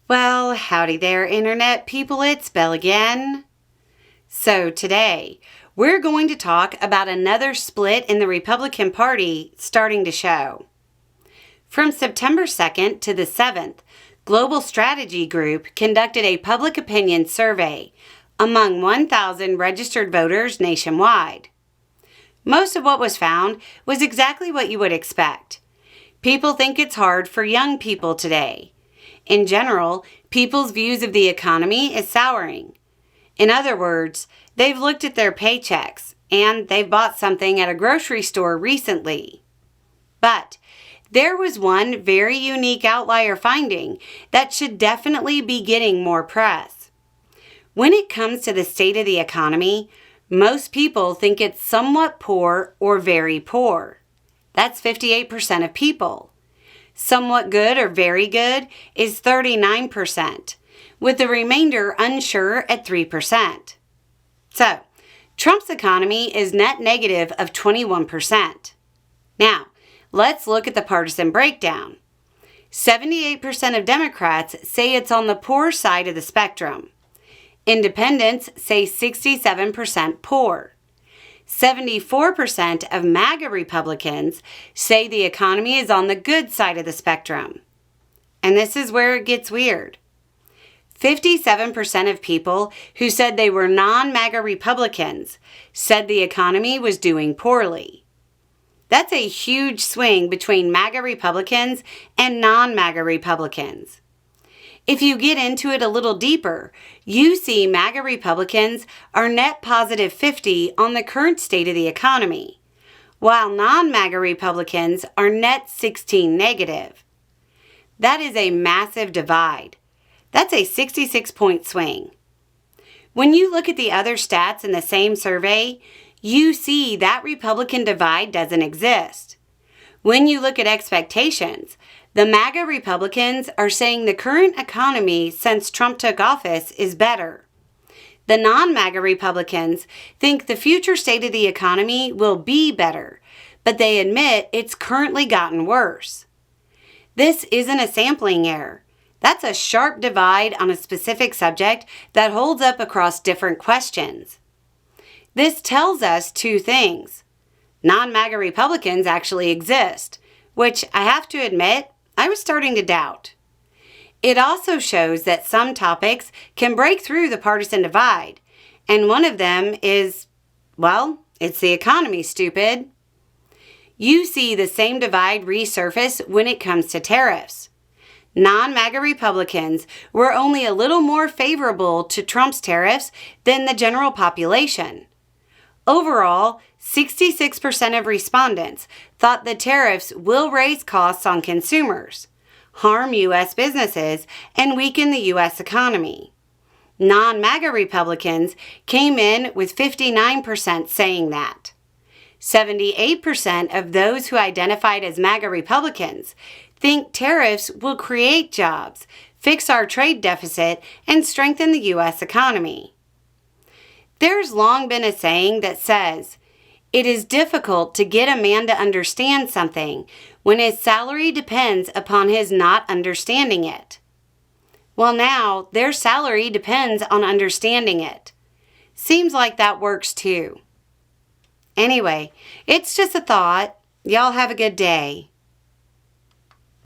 Well, howdy there, Internet people. It's Belle again. So today, we're going to talk about another split in the Republican Party starting to show. From September 2nd to the 7th, Global Strategy Group conducted a public opinion survey among 1,000 registered voters nationwide. Most of what was found was exactly what you would expect. People think it's hard for young people today. In general, people's views of the economy is souring. In other words, they've looked at their paychecks and they've bought something at a grocery store recently. But there was one very unique outlier finding that should definitely be getting more press. When it comes to the state of the economy, most people think it's somewhat poor or very poor. That's 58% of people. Somewhat good or very good is 39%, with the remainder unsure at 3%. So, Trump's economy is net negative of 21%. Now, let's look at the partisan breakdown. 78% of Democrats say it's on the poor side of the spectrum. Independents say 67% poor. 74% of MAGA Republicans say the economy is on the good side of the spectrum. And this is where it gets weird. 57% of people who said they were non-MAGA Republicans said the economy was doing poorly. That's a huge swing between MAGA Republicans and non-MAGA Republicans. If you get into it a little deeper, you see MAGA Republicans are net positive 50 on the current state of the economy, while non-MAGA Republicans are net 16 negative. That is a massive divide. That's a 66-point swing. When you look at the other stats in the same survey, you see that Republican divide doesn't exist. When you look at expectations, the MAGA Republicans are saying the current economy since Trump took office is better. The non-MAGA Republicans think the future state of the economy will be better, but they admit it's currently gotten worse. This isn't a sampling error. That's a sharp divide on a specific subject that holds up across different questions. This tells us two things. Non-MAGA Republicans actually exist, which I have to admit, I was starting to doubt. It also shows that some topics can break through the partisan divide, and one of them is, well, it's the economy, stupid. You see the same divide resurface when it comes to tariffs. Non-MAGA Republicans were only a little more favorable to Trump's tariffs than the general population. Overall, 66% of respondents thought the tariffs will raise costs on consumers, harm U.S. businesses, and weaken the U.S. economy. Non-MAGA Republicans came in with 59% saying that. 78% of those who identified as MAGA Republicans think tariffs will create jobs, fix our trade deficit, and strengthen the U.S. economy. There's long been a saying that says, "It is difficult to get a man to understand something when his salary depends upon his not understanding it." Well, now, their salary depends on understanding it. Seems like that works too. Anyway, it's just a thought. Y'all have a good day.